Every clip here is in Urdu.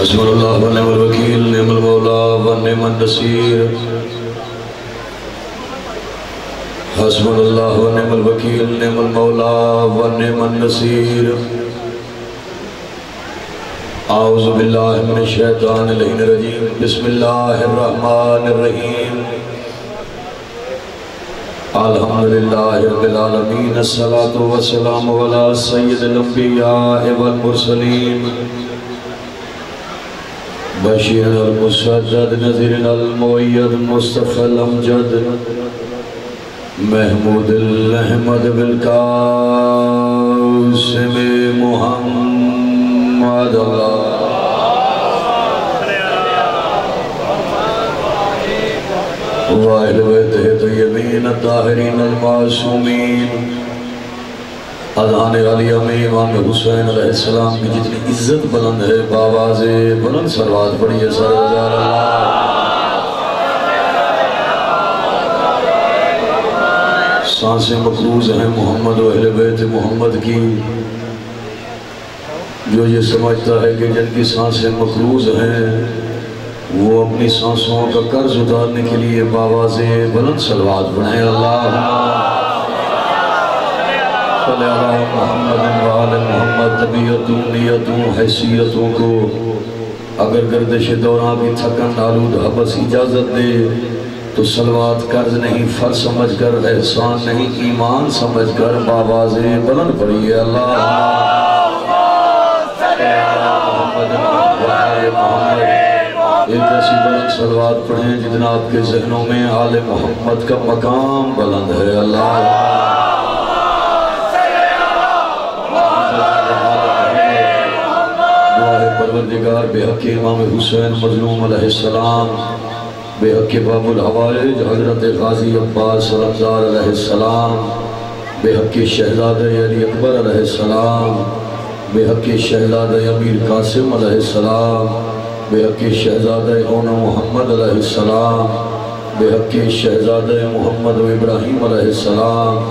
حسبنا اللہ و نعم الوکیل نعم المولا و نعم النصیر حسبنا اللہ و نعم الوکیل نعم المولا و نعم النصیر اعوذ باللہ من الشیطان اللعین الرجیم بسم اللہ الرحمن الرحیم الحمدللہ رب العالمین الصلاة والسلام علی سید الانبیاء والمرسلین بشیر المسدد نذیر المؤید مصطفی الامجد محمود الاحمد بالقاسم محمد اللہ واہل بیتہ طیبین الطاہرین المعصومین اذان علی امام حسین علیہ السلام کی جتنی عزت بلند ہے بآواز بلند صلوات پڑھیے سرکار سانسیں مقروض ہیں محمد و اہل بیت محمد کی جو یہ سمجھتا ہے کہ جن کی سانسیں مقروض ہیں وہ اپنی سانسوں کا قرض اتارنے کے لیے بآواز بلند صلوات پڑھیں اللہ صلی اللہ محمد وآل محمد طبیعتوں نیتوں حیثیتوں کو اگر گردش دوران کی تھکن آلود حبس اجازت دے تو صلوات قرض نہیں فرض سمجھ کر احسان نہیں ایمان سمجھ کر بآواز بلند پڑھیے اللہ صلی اللہ محمد وآل محمد ایک ایسی بلند صلوات پڑھیں جتنا آپ کے ذہنوں میں آل محمد کا مقام بلند ہے اللہ پروردگار بے حق امام حسین مظلوم علیہ السلام بے حق باب الحوائج حضرت غازی عباس سلمزار علیہ السلام بے حق شہزادہ علی اکبر علیہ السلام بے حق شہزادہ امیر قاسم علیہ السلام بے حق شہزادہ اون محمد علیہ السلام بے حق شہزادہ محمد و ابراہیم علیہ السلام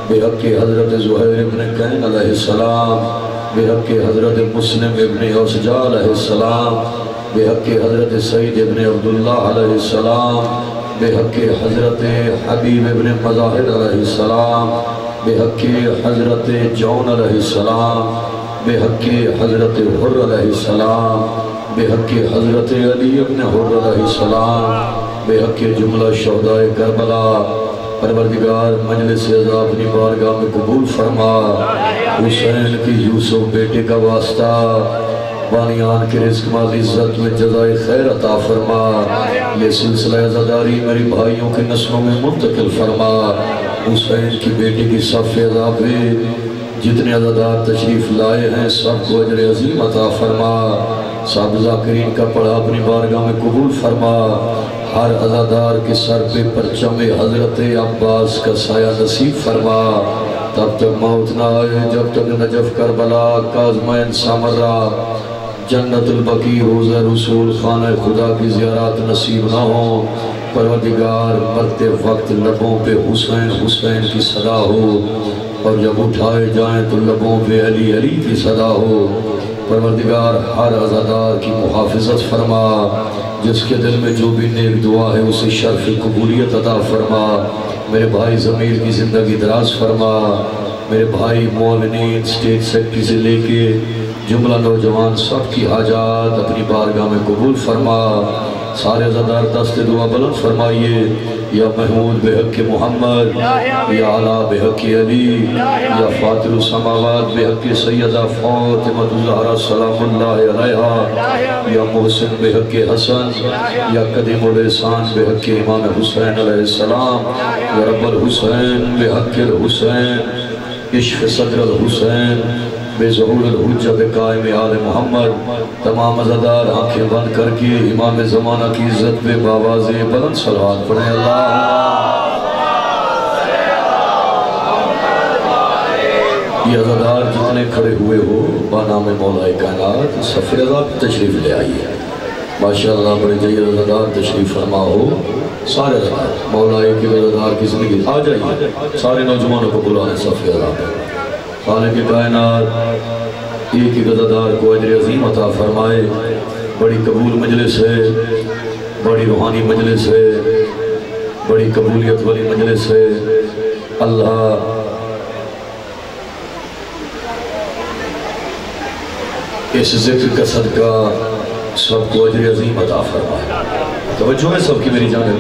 بے حق حضرت زہیر ابن قین علیہ السلام بے حق حضرت مسلم ابن اوسجا علیہ السلام بے حق حضرت سعید ابن عبداللہ علیہ السلام بے حق حضرت حبیب ابن مظاہر علیہ السلام بے حق حضرت جون علیہ السلام بے حق حضرت حر علیہ السلام بے حق حضرت علی ابن حر علیہ السلام بے حق جملہ شہداء کربلا پروردگار مجلس عزا اپنی بارگاہ میں قبول فرما حسین کی یوسف بیٹے کا واسطہ بانیان کے رزق مال عزت میں جزائے خیر عطا فرما یہ سلسلہ عزاداری میری بھائیوں کے نسلوں میں منتقل فرما حسین کی بیٹے کی صف عزا پہ جتنے عزادار تشریف لائے ہیں سب کو اجر عظیم عطا فرما سب ذاکرین کا پڑھا اپنی بارگاہ میں قبول فرما ہر عزادار کے سر پہ پرچم حضرت عباس کا سایہ نصیب فرما تب تک موت نہ آئے جب تک نجف کربلا کاظمین سامرہ جنت البقیع روضہ رسول خانہ خدا کی زیارات نصیب نہ ہوں پروردگار مرتے وقت لبوں پہ حسین حسین کی صدا ہو اور جب اٹھائے جائیں تو لبوں پہ علی علی کی صدا ہو پروردگار ہر عزادار کی محافظت فرما جس کے دل میں جو بھی نیک دعا ہے اسے شرف قبولیت عطا فرما میرے بھائی ضمیر کی زندگی دراز فرما میرے بھائی معاونین سٹیٹ سیکٹری سے لے کے جملہ نوجوان سب کی حاجات اپنی بارگاہ میں قبول فرما سارے عزادار دست دعا بلند فرمائیے یا محمود بے حق محمد یا علا بے حق علی یا فاتر السماوات بے حق سیدہ فاطمہ الزہرا سلام اللہ علیہا یا محسن بے حق حسن یا قدیم الاحسان بے حق امام حسین علیہ السلام یا رب الحسین بے حق الحسین عشق صدر الحسین بے ظہور الحجت قائم آل محمد تمام عزادار آنکھیں بند کر کے امام زمانہ کی عزت پہ بآواز بلند صلوات پڑھیں اللہ یہ عزادار جتنے کھڑے ہوئے ہو بانام مولا کائنات صفِ عزا پہ تشریف لے آئیے ماشاءاللہ بڑے جید عزادار تشریف فرما ہو سارے عزادار مولا کی عزادار کی زندگی آ جائیے سارے نوجوانوں کو بلانے صفِ عزا پہ خالق کائنات ایک عزادار کو اجر عظیم عطا فرمائے بڑی قبول مجلس ہے، بڑی روحانی مجلس ہے، بڑی قبولیت والی مجلس ہے۔ اللہ اس ذکر کا صدقہ سب کو اجر عظیم عطا فرمائے۔ توجہ ہے سب کی میری جانب،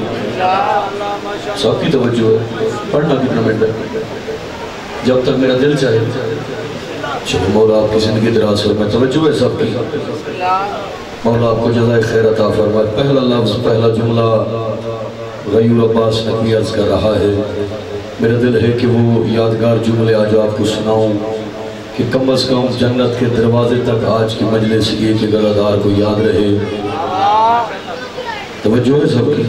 سب کی توجہ ہے۔ پڑھنا کتنا منٹ ہے؟ جب تک میرا دل چاہے۔ چلو مولا آپ کی زندگی دراز فرمائے۔ توجہ ہے سب کی، مولا آپ کو جزائے خیر عطا فرمائے۔ پہلا لفظ، پہلا جملہ غیور عباس نقوی عرض کر رہا ہے۔ میرا دل ہے کہ وہ یادگار جملے آج آپ کو سناؤں کہ کم از کم جنت کے دروازے تک آج کی مجلس ایک گردار کو یاد رہے۔ توجہ ہے سب کی،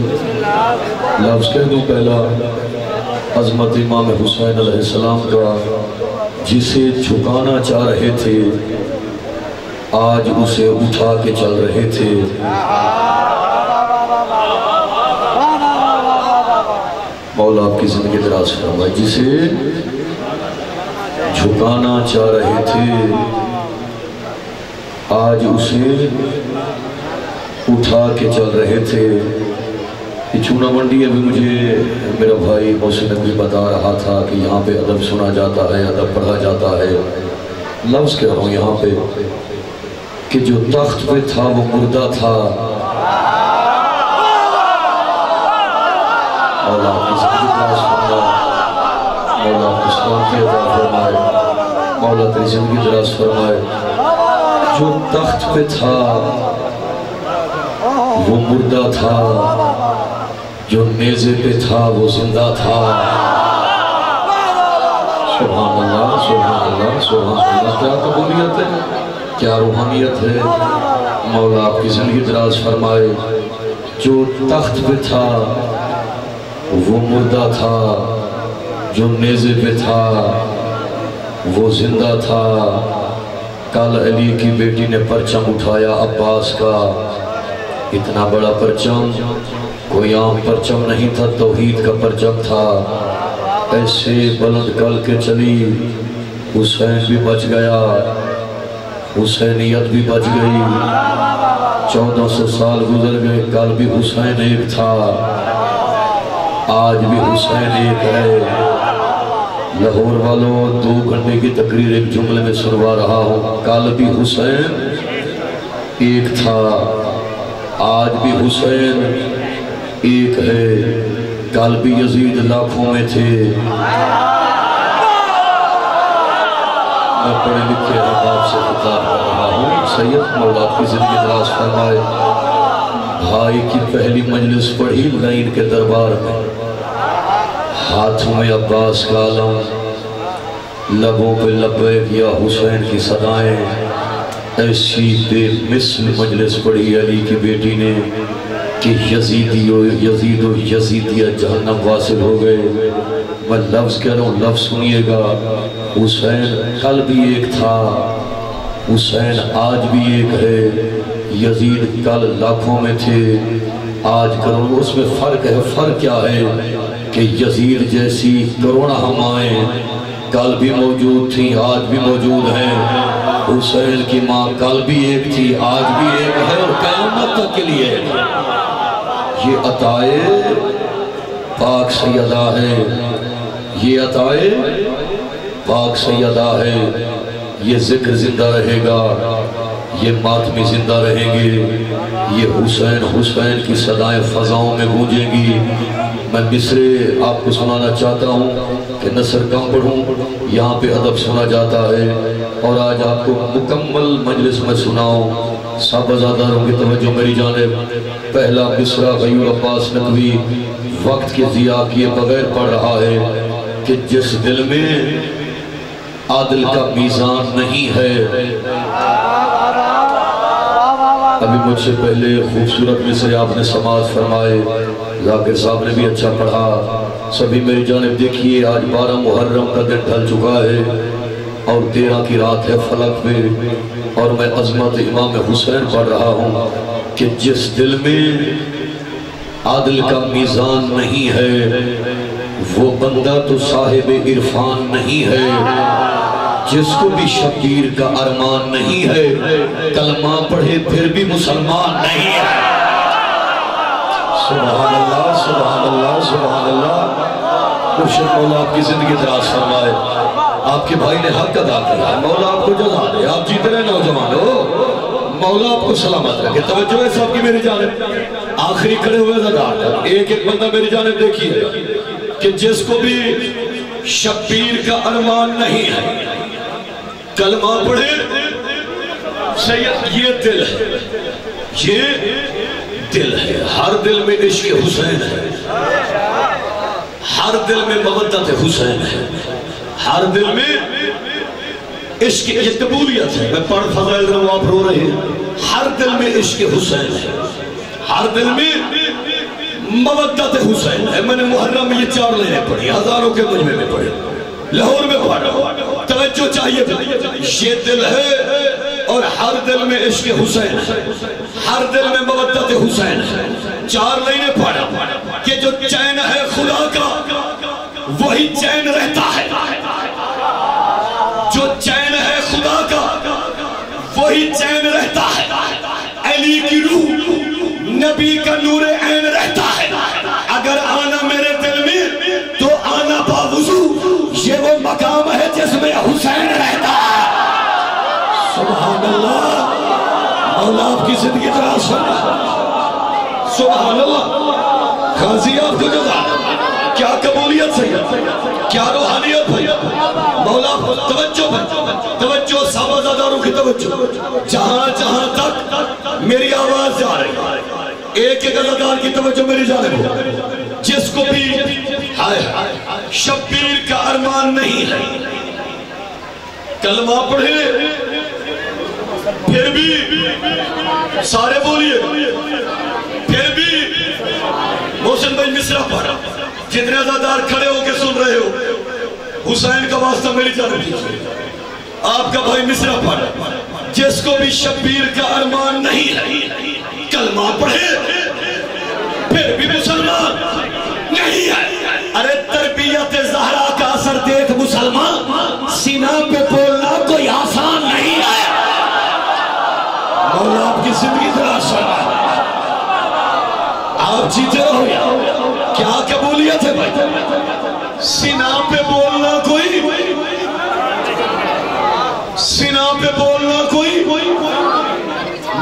لفظ کہہ دوں پہلا، عظمت امام حسین علیہ السلام کا، جسے جھکانا چاہ رہے تھے آج اسے اٹھا کے چل رہے تھے۔ مولا آپ کی زندگی دراز فرمائے۔ جسے جھکانا چاہ رہے تھے آج اسے اٹھا کے چل رہے تھے۔ یہ چونا منڈی ابھی مجھے میرا بھائی محسن نقوی بتا رہا تھا کہ یہاں پہ ادب سنا جاتا ہے، ادب پڑھا جاتا ہے۔ لفظ کہہ رہا ہوں یہاں پہ کہ جو تخت پہ تھا وہ مردہ تھا۔ مولا آپ کی زندگی دراز فرمائے، مولا آپ کی سلامتی عطا فرمائے، مولا تیری زندگی دراز فرمائے۔ جو تخت پہ تھا وہ مردہ تھا، جو نیزے پہ تھا وہ زندہ تھا۔ سبحان اللہ، سبحان اللہ، سبحان اللہ۔ کیا قبولیت ہے، کیا روحانیت ہے۔ مولا آپ کی زندگی دراز فرمائے۔ جو تخت پہ تھا وہ مردہ تھا، جو نیزے پہ تھا وہ زندہ تھا۔ کل علی کی بیٹی نے پرچم اٹھایا عباس کا، اتنا بڑا پرچم، کوئی عام پرچم نہیں تھا، توحید کا پرچم تھا۔ ایسے بلند کل کے چلی، حسین بھی بچ گیا، حسینیت بھی بچ گئی۔ 1400 سال گزر گئے، کل بھی حسین ایک تھا، آج بھی حسین ایک ہے۔ لاہور والوں 2 گھنٹے کی تقریر ایک جملے میں سنوا رہا ہوں۔ کل بھی حسین ایک تھا، آج بھی حسین ایک ہے۔ کل بھی یزید لاکھوں میں تھے۔ میں پڑھے لکھے احباب سے خطاب کر رہا ہوں۔ سید مولا آپ کی زندگی دراز فرمائے۔ بھائی کی پہلی مجلس پڑھی لائن کے دربار میں، ہاتھوں میں عباس کا علم، لبوں پہ لبیک یا حسین کی صدائیں۔ ایسی بے مثل مجلس پڑھی علی کی بیٹی نے کہ یزید و یزیدیہ جہنم واصل ہو گئے۔ میں لفظ کہہ رہا ہوں، لفظ سنیے گا۔ حسین کل بھی ایک تھا، حسین آج بھی ایک ہے۔ یزید کل لاکھوں میں تھے، آج کروڑوں۔ اس میں فرق ہے۔ فرق کیا ہے کہ یزید جیسی کروڑا ہمائیں کل بھی موجود تھیں، آج بھی موجود ہیں۔ حسین کی ماں کل بھی ایک تھی، آج بھی ایک ہے اور قیامت تک کے لیے ہے۔ یہ عطائے پاک سیدہ ہے، یہ عطائے پاک سیدہ ہے۔ یہ ذکر زندہ رہے گا، یہ ماتمی زندہ رہیں گے، یہ حسین حسین کی صدائیں فضاؤں میں گونجیں گی۔ میں مصرے آپ کو سنانا چاہتا ہوں کہ نثر کم پڑھوں، یہاں پہ ادب سنا جاتا ہے، اور آج آپ کو مکمل مجلس میں سناؤں۔ سب ازاداروں کی توجہ میری جانب۔ پہلا مصرع غیور عباس نقوی وقت کے ضیاع کیے بغیر پڑھ رہا ہے کہ جس دل میں عادل کا میزان نہیں ہے۔ ابھی مجھ سے پہلے خوبصورت مصرے آپ نے سماعت فرمائے، ذاکر صاحب نے بھی اچھا پڑھا۔ سبھی میری جانب دیکھیے، آج 12 محرم کا دن ڈھل چکا ہے اور 13 کی رات ہے فلک میں، اور میں عظمت امام حسین پڑھ رہا ہوں کہ جس دل میں عادل کا میزان نہیں ہے وہ بندہ تو صاحب عرفان نہیں ہے۔ جس کو بھی شبیر کا ارمان نہیں ہے کلمہ پڑھے پھر بھی مسلمان نہیں ہے۔ سبحان اللہ سبحان اللہ سبحان اللہ۔ مرشد مولا آپ کی زندگی دراز فرمائے، آپ کے بھائی نے حق ادا کیا، مولا آپ کو جزا دے، آپ جیتے رہے نوجوان ہو، مولا آپ کو سلامت رکھے۔ توجہ ہے صاحب کی میری جانب، آخری کھڑے ہوئے زدار ایک ایک بندہ میری جانب دیکھیے کہ جس کو بھی شبیر کا ارمان نہیں ہے کلمہ پڑھے، سید یہ دل ہے، یہ دل ہے، ہر دل میں عشق حسین ہے، ہر دل میں مودت حسین ہے، ہر دل میں عشق، یہ قبولیت ہے، میں پڑھ فضائل رہا ہوں آپ رو رہے ہیں، ہر دل میں عشق حسین ہے، ہر دل میں مودت حسین ہے۔ میں نے محرم میں یہ 4 لینے پڑھی، ہزاروں کے مجمع میں پڑھی، لاہور میں پڑھا، توجہ چاہیے، یہ دل ہے اور ہر دل میں عشق حسین ہے، ہر دل میں مودت حسین ہے۔ 4 لائنیں پڑھا کہ جو چین ہے خدا کا وہی چین رہتا ہے، جو چین ہے خدا کا وہی چین رہتا ہے، علی کی روح نبی کا نور عین رہتا ہے، اگر آنا میرے دل میں تو آنا باوضو، یہ وہ مقام ہے جس میں حسین رہتا ہے۔ سبحان اللہ، مولا آپ کی زندگی دراز فرمائے، سبحان اللہ، غازی آپ کو جزا، کیا قبولیت سے، کیا روحانیت ہے، مولا توجہ ہے، توجہ صحابہ زاداروں کی توجہ، جہاں جہاں تک میری آواز جا رہی ہے ایک ایک ازادار کی توجہ میری جانب ہو، جس کو بھی شبیر کا ارمان نہیں ہے کلمہ پڑھے پھر بھی، سارے بولیے، پھر بھی محسن بھائی مصرع پڑھا، جتنے ازادار کھڑے ہو کے سن رہے ہو، حسین کا واسطہ میری جانب دیکھئے، آپ کا بھائی مصرع پڑھا، جس کو بھی شبیر کا ارمان نہیں ہے کلمہ پڑھے پھر بھی مسلمان نہیں ہے۔ ارے تربیت زہرا کا اثر دیکھ مسلمان، سینہ پہ بولنا کوئی آسان نہیں ہے۔ مولا آپ کی زندگی دراز فرمائے، آپ جیتے رہو، کیا قبولیت ہے بھائی، سینہ پہ بولنا کوئی، سینہ پہ بولنا کوئی،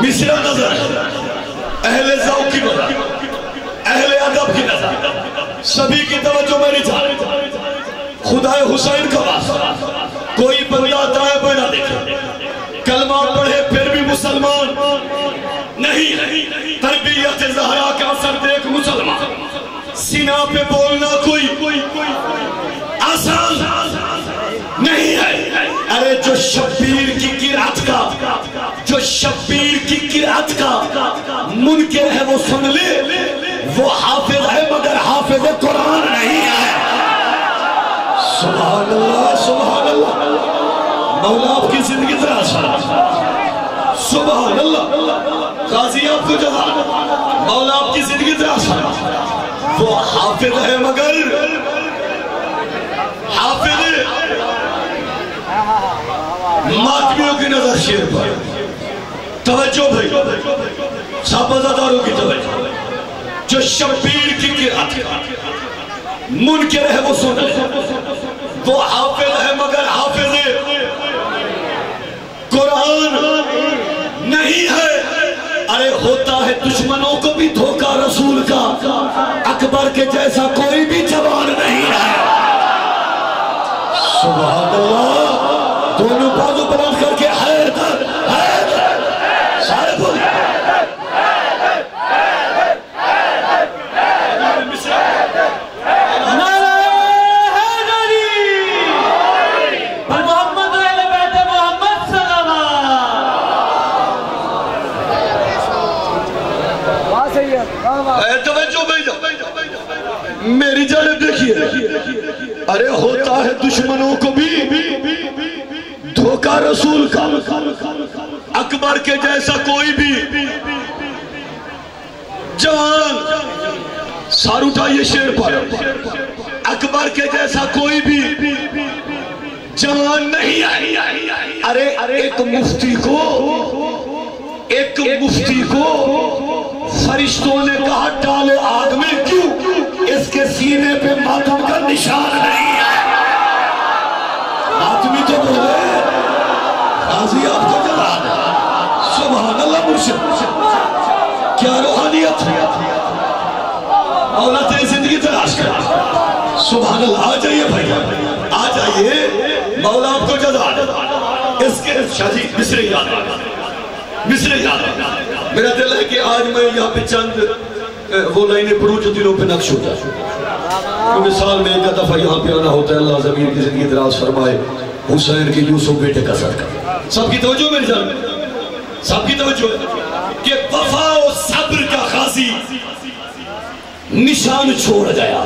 مصرع نظر ہے، اہل ذوق کی نظر، اہل ادب کی نظر، سبھی کی توجہ میری جانب، خدا حسین کا واسطہ، کوئی بندہ دائیں بائیں نہ دیکھے، کلمہ پڑھے پھر بھی مسلمان نہیں ہے، تربیت زہرا کا اثر دیکھ مسلمان، سینہ پہ بولنا کوئی آسان نہیں ہے۔ ارے جو شبیر کی قرأت کا، جو شبیر کی قرأت کا منکر ہے وہ سن لے، وہ حافظ ہے مگر حافظ قرآن نہیں ہے۔ سبحان اللہ سبحان اللہ، مولا آپ کی زندگی دراز فرمائے، سبحان اللہ، غازی آپ کو جزا، مولا آپ کی زندگی دراز فرمائے، وہ حافظ ہے مگر حافظ ماتمیوں کی نظر شیر پر، توجہ بھائی، صحابہ زاداروں کی توجہ، جو شبیر کی قرأت منکر ہے وہ سن لے، وہ حافظ ہے مگر حافظ قرآن نہیں ہے۔ ارے ہوتا ہے دشمنوں کو بھی دھوکہ رسول کا، اکبر کے جیسا کوئی بھی جوان نہیں ہے۔ سبحان اللہ، دونوں بازو بلند کر کے حیدر حیدر سارے بولے، میری جانب دیکھیے، ارے ہوتا ہے دشمنوں کو بھی دھوکہ رسول کا، اکبر کے جیسا کوئی بھی جوان، سار اٹھائیے شیر پر، اکبر کے جیسا کوئی بھی جان نہیں آئی. ارے ایک مفتی کو فرشتوں نے کہا ڈالو آگ میں. کیوں؟ اس کے سینے پہ ماتم کا نشان نہیں ہے. ماتمی تو بولے غازی آپ کو جلا دے. سبحان اللہ. مرشد کیا روحانیت ہے. مولا تیری زندگی تلاش کر. سبحان اللہ. آ جائیے بھائی, آ جائیے. مولا آپ کو جزا دے. اس کے شاہ جی مصرے یاد آگا, مصرے یاد آگا. میرا دل ہے کہ آج میں یہاں پہ چند وہ لائنیں پڑھوں جو دلوں پہ نقش ہوتا ہے. کیونکہ سال میں ایک دفعہ یہاں پہ آنا ہوتا ہے. اللہ ضمیر کی زندگی دراز فرمائے. حسین کے یوسف بیٹے کا صدقہ. سب کی توجہ میری جان, سب کی توجہ ہے کہ وفا و صبر کا غازی نشان چھوڑ گیا.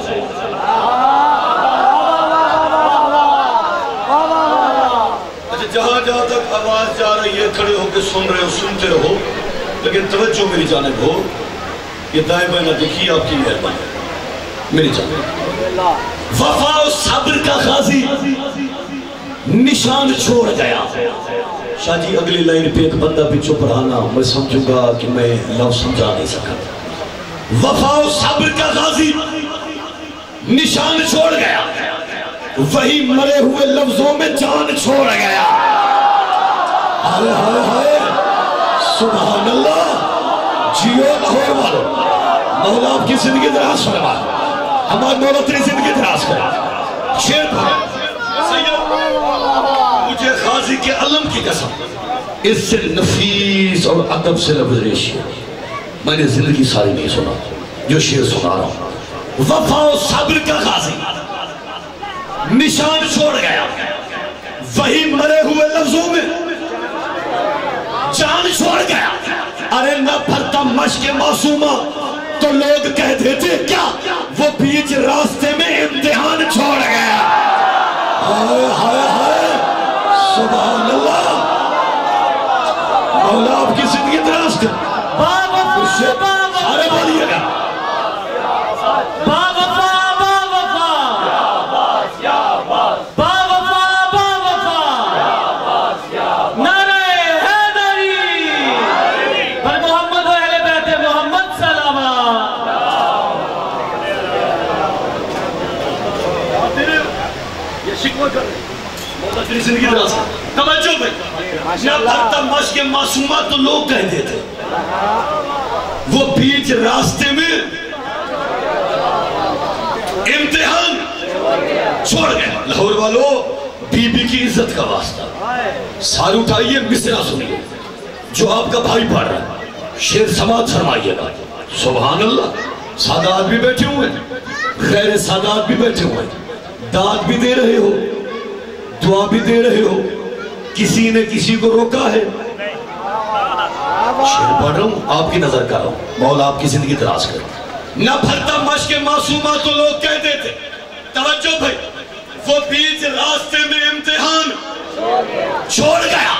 جہاں جہاں تک آواز جا رہی ہے کھڑے ہو کے سن رہے ہو, سنتے رہو, لیکن توجہ میری جانب ہو. یہ دائیں بائیں نہ دیکھیے, آپ کی مہربانی میری جانب. وفا و صبر کا غازی نشان چھوڑ گیا. شاہ جی اگلی لائن پہ ایک بندہ بھی چپ رہانا, میں سمجھوں گا کہ میں لفظ سمجھا نہیں سکا. وفا و صبر کا غازی نشان چھوڑ گیا, وہی مرے ہوئے لفظوں میں جان چھوڑ گیا. ہائے ہائے ہائے. سبحان اللہ. جیو لاہور والو, مولا آپ کی زندگی دراز فرما. ہمارے مولا تیری زندگی دراز کرا. شیر پڑھا. مجھے غازی کے علم کی قسم, اس سے نفیس اور ادب سے لفظ ریشی ہے. میں نے زندگی ساری نہیں سنا جو شیر سنا رہا ہوں. وفا و صبر کا غازی نشان چھوڑ گیا, وہی مرے ہوئے لفظوں میں جان چھوڑ گیا. ارے نہ بھرتا مشق معصومہ تو لوگ کہہ دیتے کیا, وہ بیچ راستے میں امتحان چھوڑ گیا. ہائے ہائے ہائے. سبحان اللہ. مولا آپ کی زندگی دراز کر. سارے بولیے گا. زندگی دراز ہے. توجہ بھائی. نہ بھرتا مشق معصومہ تو لوگ کہہ دیتے, وہ بیچ راستے میں امتحان چھوڑ گئے. لاہور والو, بی بی کی عزت کا واسطہ سار اٹھائیے, مصرع سنیے جو آپ کا بھائی پڑھ رہا ہے. شیر سماعت فرمائیے گا. سبحان اللہ. سادات بھی بیٹھے ہوئے, غیر سادات بھی بیٹھے ہوئے, داد بھی دے رہے ہو, دعا بھی دے رہے ہو. کسی نے کسی کو روکا ہے. شیر پڑھ رہا ہوں, آپ کی نظر کر رہا ہوں. مولا آپ کی زندگی دراز کر. نہ بھرتا مشق معصومہ تو لوگ کہہ دیتے. توجہ بھائی. وہ بیچ راستے میں امتحان چھوڑ گیا.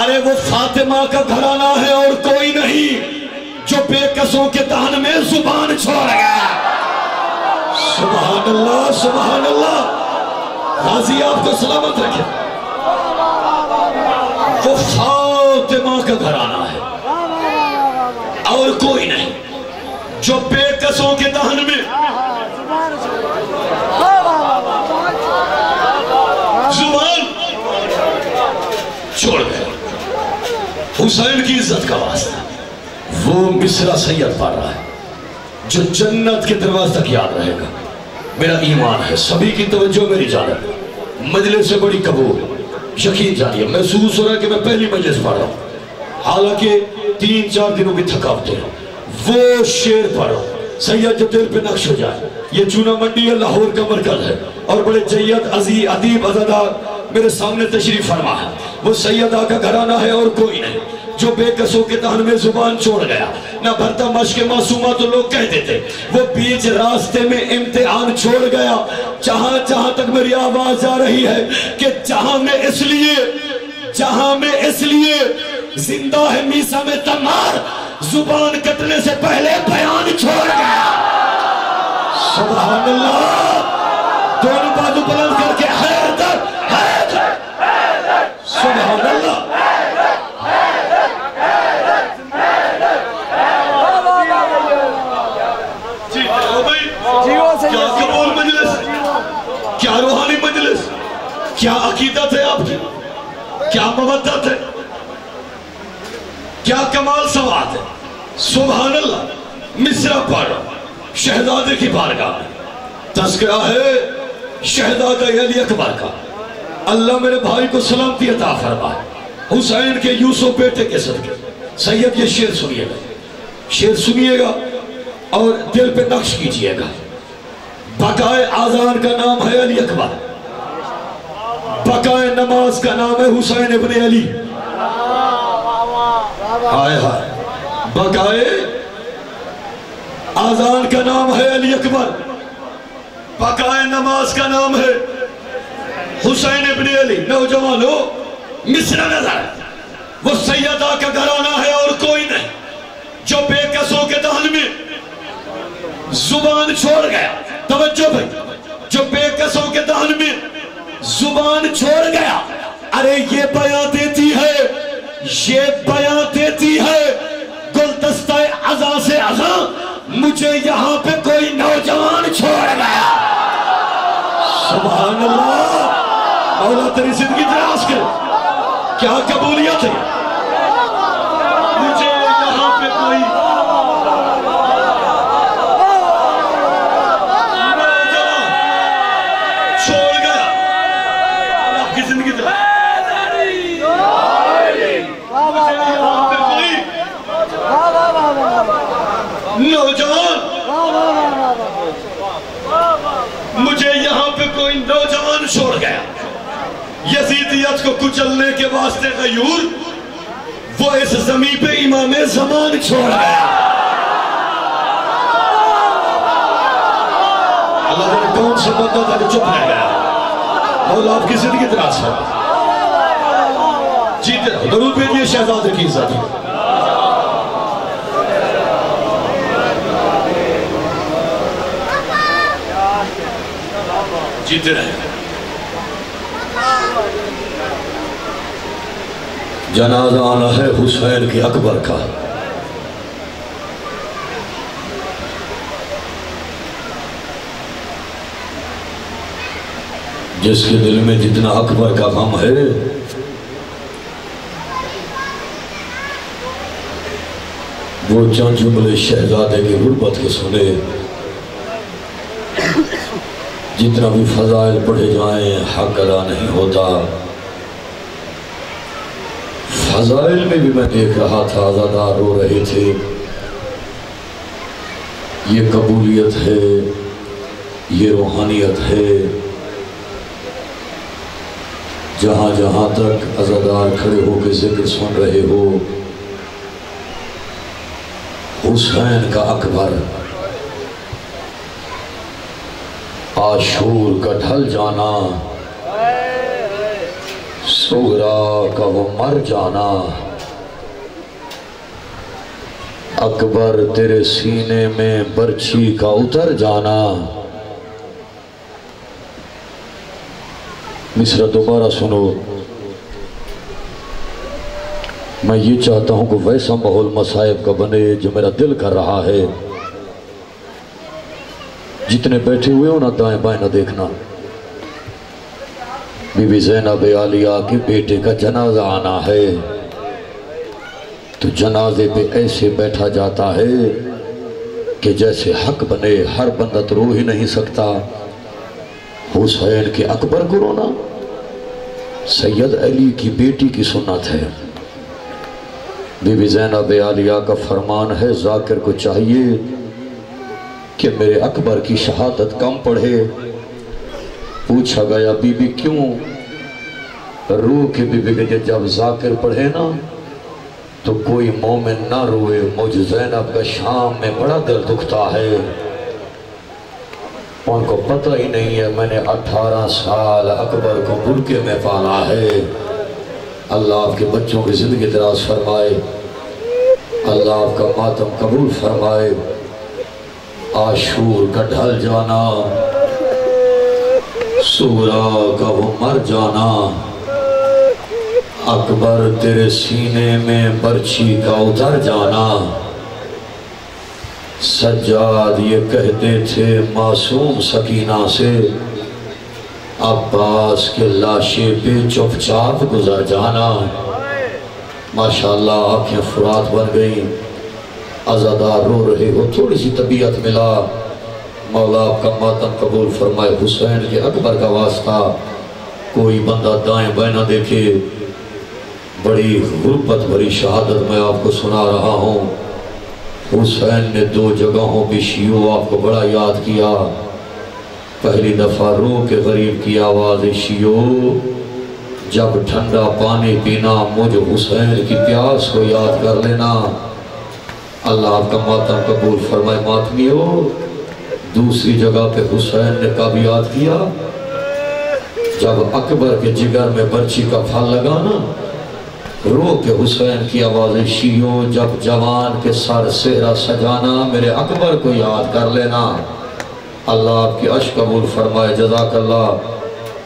ارے وہ فاطمہ کا گھرانہ ہے اور کوئی نہیں جو بے کسوں کے دہن میں زبان چھوڑ گیا. سبحان اللہ. سبحان اللہ. غازی آپ کو سلامت رکھے. وہ فاطمہ کا گھرانہ ہے اور کوئی نہیں جو بے کسوں کے دہن میں زبان چھوڑ گئے. حسین کی عزت کا واسطہ وہ مصرع سید پڑھ رہا ہے جو جنت کے دروازے تک یاد رہے گا. میرا ایمان ہے, سبھی کی توجہ میری جانب. مجلس سے بڑی قبول, یقین جانیے محسوس ہو رہا ہے کہ میں پہلی مجلس پڑھ رہا ہوں, حالانکہ 3-4 دنوں کی تھکاوٹ ہے. وہ شیر پڑھو سید جو دل پہ نقش ہو جائے. یہ چونا منڈی ہے, لاہور کا مرکز ہے, اور بڑے جید عزیز ادیب عزادار میرے سامنے تشریف فرما ہے. وہ سیدہ کا گھرانہ ہے اور کوئی نہیں جو بے کسوں کے دہن میں زبان چھوڑ گیا. نہ بھرتا مشق معصومہ تو لوگ کہہ دیتے, وہ بیچ راستے میں امتحان چھوڑ گیا. جہاں جہاں تک میری آواز آ رہی ہے کہ جہاں میں اس لیے زندہ ہے میسا میں تمار, زبان کٹنے سے پہلے بیان چھوڑ گیا. سبحان اللہ. دونوں بازو بلند کر کے حیدر حیدر. کیا مودت ہے، کیا کمال سواد ہے. سبحان اللہ. مصرع پڑھ شہزادے کی بارگاہ میں تذکرہ ہے شہزادہ علی اکبر کا. اللہ میرے بھائی کو سلامتی عطا فرمائے. حسین کے یوسف بیٹے کے صدقے. سید یہ شعر سنیے گا، شعر سنیے گا اور دل پہ نقش کیجئے گا. بقائے آذان کا نام ہے علی اکبر، بقائے نماز کا نام ہے حسین ابن علی. ہائے ہائے. بقائے آذان کا نام ہے علی اکبر، بقائے نماز کا نام ہے حسین ابن علی. نوجوانوں مصرع نظر، وہ سیدہ کا گھرانہ ہے اور کوئی نہیں جو بے کسوں کے دہن میں زبان چھوڑ گیا. توجہ بھائی، جو بے کسوں کے دہن میں زبان چھوڑ گیا. ارے یہ بیان دیتی ہے، یہ بیان دیتی ہے گلدستہ عزا سے عزا، مجھے یہاں پہ کوئی نوجوان چھوڑ گیا. سبحان اللہ. مولا تیری زندگی دراز کر. کیا قبولیت ہے. مجھے یہاں پہ کوئی چھوڑ گیا. اللہ کی زندگی دراز. مجھے یہاں پہ کوئی نوجوان، مجھے یہاں پہ کوئی نوجوان چھوڑ گیا. یزیدیت کو کچلنے کے واسطے غیور، وہ اس زمین پہ امام زمان چھوڑ گیا. اللہ نے کون سے بندہ تھا جو چپ رہ گیا. مولا آپ کی زندگی دراز ہے. جیتے رہو. درود بھیجئے شہزادے کی عزت. جیتے رہے. جنازہ آنا ہے حسین کے اکبر کا. جس کے دل میں جتنا اکبر کا غم ہے، وہ چند جملے شہزادے کی غربت کے سنے. جتنا بھی فضائل پڑھے جائیں حق ادا نہیں ہوتا. فضائل میں بھی میں دیکھ رہا تھا عزادار رو رہے تھے. یہ قبولیت ہے، یہ روحانیت ہے. جہاں جہاں تک عزادار کھڑے ہو کے ذکر سن رہے ہو، حسین کا اکبر، عاشور کا ڈھل جانا، سغرا کا وہ مر جانا، اکبر تیرے سینے میں برچھی کا اتر جانا. مصرع دوبارہ سنو. میں یہ چاہتا ہوں کہ ویسا ماحول مصائب کا بنے جو میرا دل کر رہا ہے. جتنے بیٹھے ہوئے ہو نہ دائیں بائیں نہ دیکھنا. بی بی زینب عالیہ کے بیٹے کا جنازہ آنا ہے تو جنازے پہ ایسے بیٹھا جاتا ہے کہ جیسے حق بنے. ہر بندہ تو رو ہی نہیں سکتا. حسین کے اکبر کو رونا سید علی کی بیٹی کی سنت ہے. بی بی زینب عالیہ کا فرمان ہے ذاکر کو چاہیے کہ میرے اکبر کی شہادت کم پڑھے. پوچھا گیا بی بی کیوں؟ رو کے بی بی کہ جب ذاکر پڑھے نا تو کوئی مومن نہ روئے. مجھ زینب کا شام میں بڑا دل دکھتا ہے. ان کو پتہ ہی نہیں ہے میں نے 18 سال اکبر کو برکے میں پالا ہے. اللہ آپ کے بچوں کی زندگی دراز فرمائے. اللہ آپ کا ماتم قبول فرمائے. عاشور کا ڈھل جانا، سغرا کا وہ مر جانا، اکبر تیرے سینے میں برچھی کا اتر جانا. سجاد یہ کہتے تھے معصوم سکینہ سے عباس کے لاشے پہ چپ چاپ گزر جانا. ماشاءاللہ آنکھیں فرات بن گئیں، عزادار رو رہے ہو، تھوڑی سی طبیعت ملا. مولا آپ کا ماتم قبول فرمائے. حسین کے اکبر کا واسطہ کوئی بندہ دائیں بائیں نہ دیکھے. بڑی غربت بھری شہادت میں آپ کو سنا رہا ہوں. حسین نے 2 جگہوں پہ شیعوں آپ کو بڑا یاد کیا. پہلی دفعہ رو کے غریب کی آواز شیعوں، جب ٹھنڈا پانی پینا مجھ حسین کی پیاس کو یاد کر لینا. اللہ آپ کا ماتم قبول فرمائے. ماتمیو، دوسری جگہ پہ حسین نے کب یاد کیا؟ جب اکبر کے جگر میں برچی کا پھل لگانا، رو کے حسین کی آواز شیعوں، جب جوان کے سر سہرا سجانا، میرے اکبر کو یاد کر لینا. اللہ آپ کی عشق قبول فرمائے. جزاک اللہ.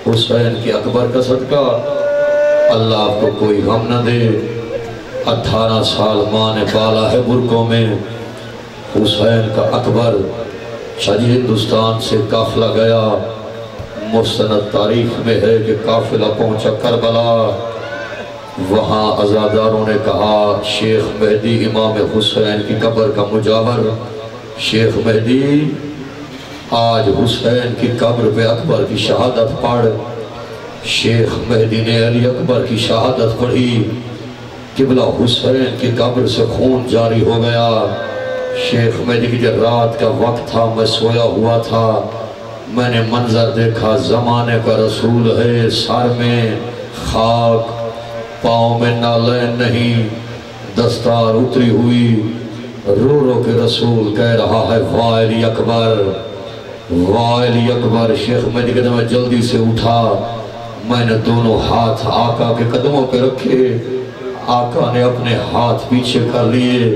حسین کی اکبر کا صدقہ اللہ آپ کو کوئی غم نہ دے. 18 سال ماں نے پالا ہے برکوں میں. حسین کا اکبر شاہی ہندوستان سے قافلہ گیا. مستند تاریخ میں ہے کہ قافلہ پہنچا کربلا. وہاں عزاداروں نے کہا شیخ مہدی امام حسین کی قبر کا مجاور، شیخ مہدی آج حسین کی قبر پہ اکبر کی شہادت پڑھ. شیخ مہدی نے علی اکبر کی شہادت پڑھی. قبلہ حسین کی قبر سے خون جاری ہو گیا. شیخ مہدی کی جب رات کا وقت تھا، میں سویا ہوا تھا، میں نے منظر دیکھا. زمانے کا رسول ہے، سر میں خاک، پاؤں میں نالین نہیں، دستار اتری ہوئی. رو رو کے رسول کہہ رہا ہے واہ علی اکبر، واہ علی اکبر. شیخ مہدی کہتے ہیں میں جلدی سے اٹھا. میں نے دونوں ہاتھ آقا کے قدموں پہ رکھے. آقا نے اپنے ہاتھ پیچھے کر لیے.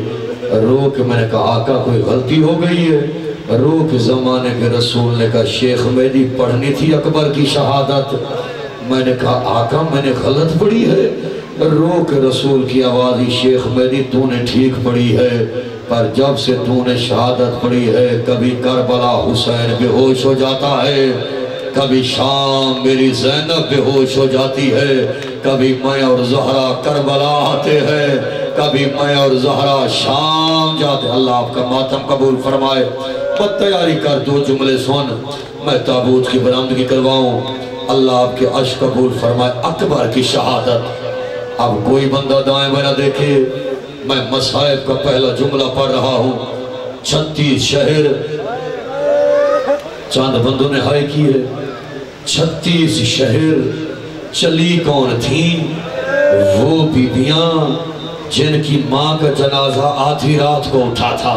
رو کے میں نے کہا آقا کوئی غلطی ہو گئی ہے؟ رو کے زمانے کے رسول نے کہا شیخ مہدی پڑھنی تھی اکبر کی شہادت. میں نے کہا آقا میں نے غلط پڑھی ہے. رو کے رسول کی آوازی شیخ مہدی تو نے ٹھیک پڑھی ہے، پر جب سے تو نے شہادت پڑھی ہے کبھی کربلا حسین بے ہوش ہو جاتا ہے، کبھی شام میری زینب بے ہوش ہو جاتی ہے، کبھی میں اور زہرا کربلا آتے ہیں، کبھی میں اور زہرا شام جاتے. اللہ آپ کا ماتم قبول فرمائے. بس تیاری کر 2 جملے سن، میں تابوت کی برآمدگی کرواؤں. اللہ آپ کے عشق قبول فرمائے. اکبر کی شہادت. اب کوئی بندہ دائیں بائیں نہ دیکھے. میں مصائب کا پہلا جملہ پڑھ رہا ہوں. 36 شہر چاند بندوں نے ہائے کی ہے. 36 شہر چلی کون تھیں؟ وہ بیبیاں جن کی ماں کا جنازہ آدھی رات کو اٹھا تھا.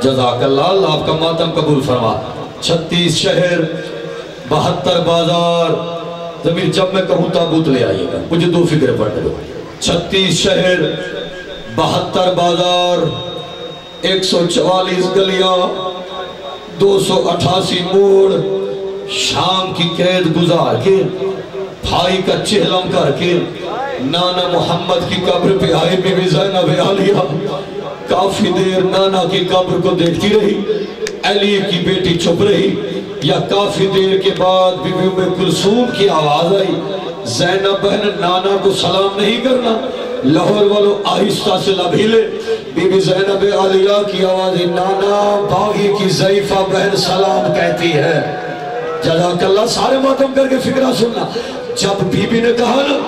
جزاک اللہ. اللہ آپ کا ماتم قبول فرما. 36 شہر 72 بازار. زمین جب میں کہوں تابوت لے آئیے گا، مجھے 2 فکریں پڑھنے دو. 36 شہر 72 بازار 144 گلیاں 288 موڑ. شام کی قید گزار کے بھائی کا چہلم کر کے نانا محمد کی قبر پہ آئے بی بی زینب عالیہ. کافی دیر نانا کی قبر کو دیکھتی رہی. علی کی بیٹی چھپ رہی. یا کافی دیر کے بعد بی بی ام کلثوم کی آواز آئی زینب بہن نانا کو سلام نہیں کرنا. لاہور والوں آہستہ سے لبھیلے. بی بی زینب عالیہ کی آواز نانا باغی کی ضعیفہ بہن سلام کہتی ہے. جزاک اللہ. سارے ماتم کر کے فکرہ سننا. جب بی بی نے کہا نا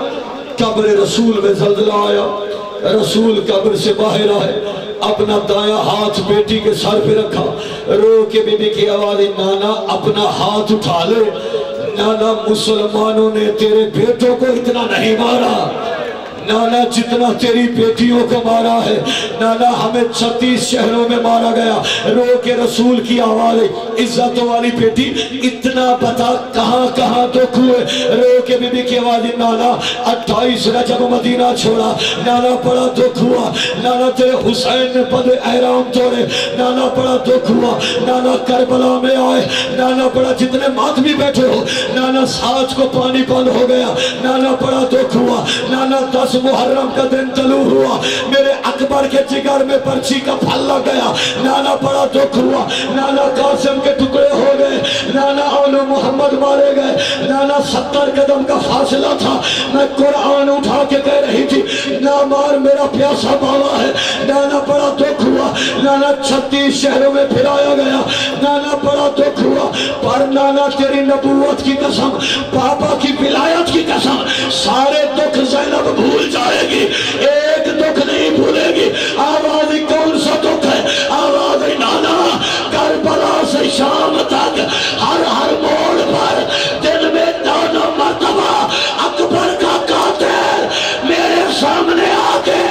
قبر رسول میں زلزلہ آیا، رسول قبر سے باہر آئے، اپنا دایاں ہاتھ بیٹی کے سر پہ رکھا. رو کے بی بی کی آواز نانا اپنا ہاتھ اٹھا لے. نانا مسلمانوں نے تیرے بیٹوں کو اتنا نہیں مارا نانا جتنا تیری بیٹیوں کو مارا ہے. نانا ہمیں 36 شہروں میں مارا گیا. رو کے رسول کی آواز عزت والی بیٹی اتنا بتا کہاں کہاں دکھ ہوئے. رو کے بی بی کی آواز نانا 28 رجب مدینہ چھوڑا. نانا بڑا دکھ ہوا. نانا تیرے حسین نے بد احرام توڑے. نانا بڑا دکھ ہوا. نانا کربلا میں آئے. نانا بڑا جتنے ماتمی بیٹھے ہو نانا ساتھ کو پانی بند ہو گیا. نانا بڑا دکھ ہوا. نانا 10 محرم کا دن طلوع ہوا، میرے اکبر کے جگر میں پرچی کا پھل لگ گیا، نانا بڑا دکھ ہوا، نانا قاسم کے ٹکڑے ہو گئے، نانا اولو محمد مارے گئے، نانا 70 قدم کا فاصلہ تھا، میں قرآن اٹھا کے کہہ رہی تھی نا مار میرا پیاسا باوا ہے، نانا بڑا دکھ ہوا، نانا 36 شہروں میں پھرایا گیا، نانا بڑا دکھ ہوا، پر نانا تیری نبوت کی قسم، پاپا کی ولایت کی قسم، سارے دکھ زینب بھول جائے گی، ایک دکھ نہیں بھولے گی۔ آواز کون سا دکھ ہے؟ آواز نانا کربلا سے شام تک ہر موڑ پر دل میں دونوں مرتبہ اکبر کا قاتل میرے سامنے آ کے